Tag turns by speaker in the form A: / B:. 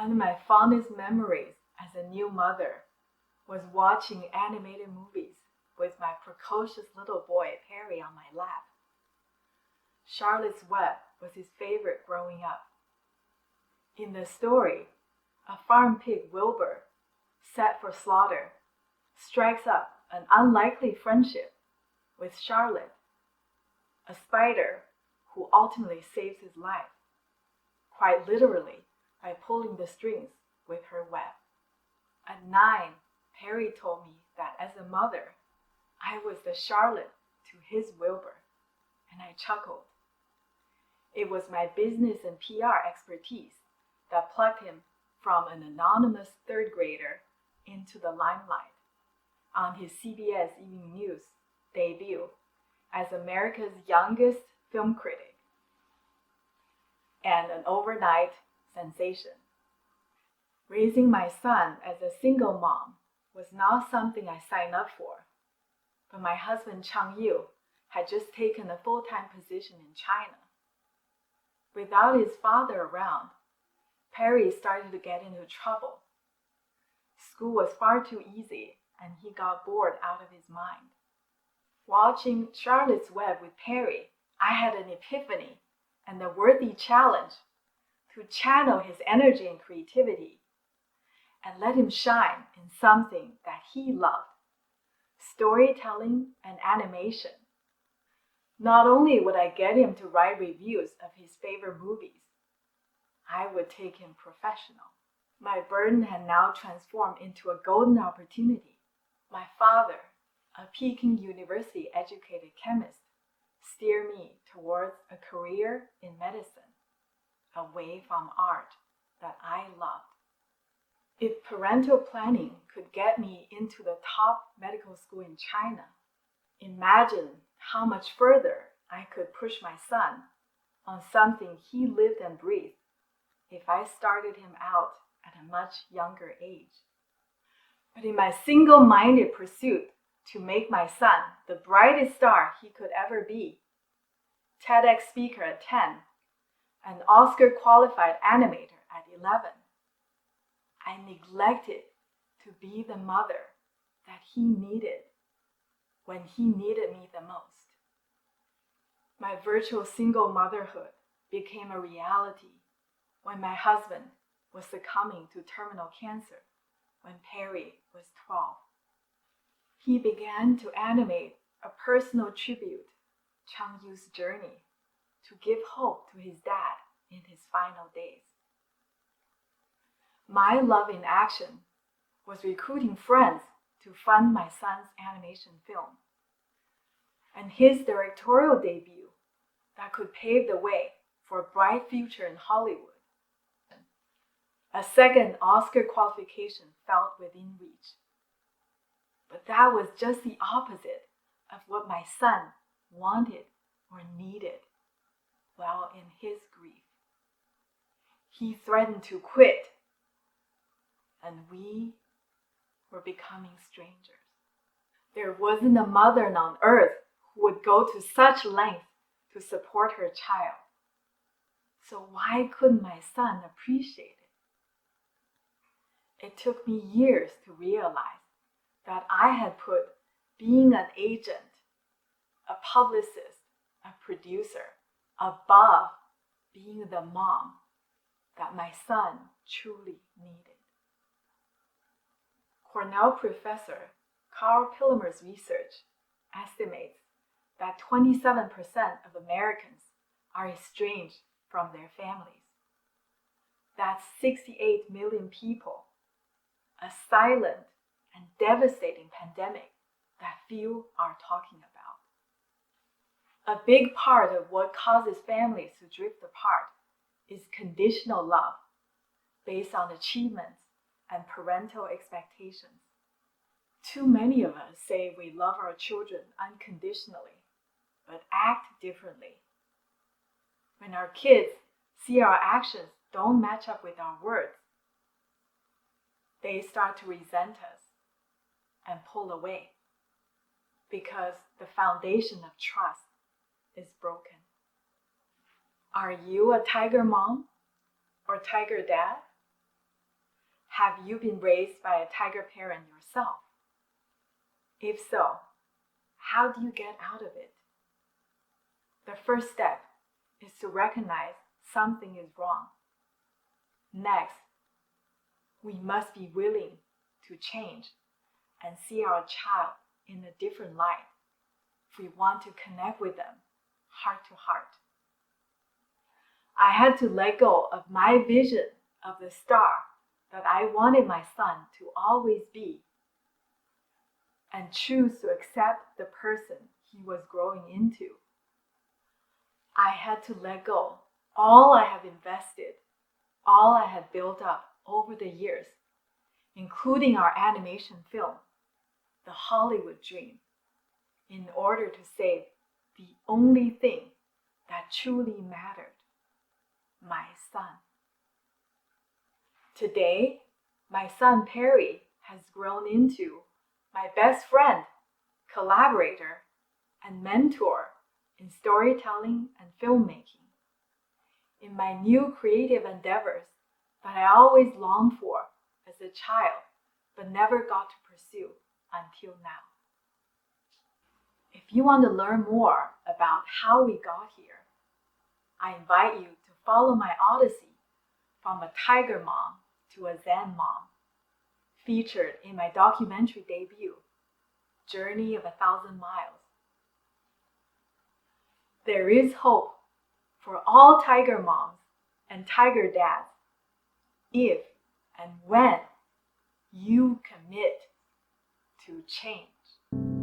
A: One of my fondest memories as a new mother was watching animated movies with my precocious little boy Perry on my lap. Charlotte's Web was his favorite growing up. In the story, a farm pig Wilbur, set for slaughter, strikes up an unlikely friendship with Charlotte, a spider who ultimately saves his life, quite literally by pulling the strings with her web. At 9, Perry told me that as a mother, I was the Charlotte to his Wilbur, and I chuckled. It was my business and PR expertise that plucked him from an anonymous third grader into the limelight on his CBS Evening News debut as America's youngest film critic and an overnight sensation. Raising my son as a single mom was not something I signed up for, but my husband Changyou had just taken a full-time position in China. Without his father around, Perry started to get into trouble. School was far too easy, and he got bored out of his mind. Watching Charlotte's Web with Perry, I had an epiphany and a worthy challenge to channel his energy and creativity and let him shine in something that he loved, storytelling and animation. Not only would I get him to write reviews of his favorite movies, I would take him professional. My burden had now transformed into a golden opportunity. My father, a Peking University educated chemist, steered me towards a career in medicine, away from art that I loved. If parental planning could get me into the top medical school in China, imagine how much further I could push my son on something he lived and breathed if I started him out at a much younger age. But in my single-minded pursuit to make my son the brightest star he could ever be, TEDx speaker at 10, an Oscar-qualified animator at 11, I neglected to be the mother that he needed when he needed me the most. My virtual single motherhood became a reality when my husband was succumbing to terminal cancer when Perry was 12. He began to animate a personal tribute, Changyou's journey, to give hope to his dad in his final days. My love in action was recruiting friends to fund my son's animation film, and his directorial debut that could pave the way for a bright future in Hollywood. A second Oscar qualification felt within reach. But that was just the opposite of what my son wanted or needed while in his grief. He threatened to quit, and we were becoming strangers. There wasn't a mother on earth who would go to such lengths to support her child. So why couldn't my son appreciate it? It took me years to realize that I had put being an agent, a publicist, a producer, above being the mom that my son truly needed. Cornell professor Carl Pilmer's research estimates that 27% of Americans are estranged from their families. That's 68 million people, a silent and devastating pandemic that few are talking about. A big part of what causes families to drift apart is conditional love based on achievements and parental expectations. Too many of us say we love our children unconditionally, but act differently. When our kids see our actions don't match up with our words, they start to resent us and pull away because the foundation of trust is broken. Are you a tiger mom or tiger dad? Have you been raised by a tiger parent yourself? If so, how do you get out of it? The first step is to recognize something is wrong. Next, we must be willing to change and see our child in a different light if we want to connect with them heart to heart. I had to let go of my vision of the star that I wanted my son to always be and choose to accept the person he was growing into. I had to let go all I have invested, all I had built up over the years, including our animation film, the Hollywood dream, in order to save the only thing that truly mattered, my son. Today, my son Perry has grown into my best friend, collaborator, and mentor in storytelling and filmmaking. In my new creative endeavors that I always longed for as a child, but never got to pursue until now. If you want to learn more about how we got here, I invite you to follow my odyssey from a tiger mom to a Zen mom, featured in my documentary debut, Journey of 1,000 Miles. There is hope for all tiger moms and tiger dads if and when you commit to change.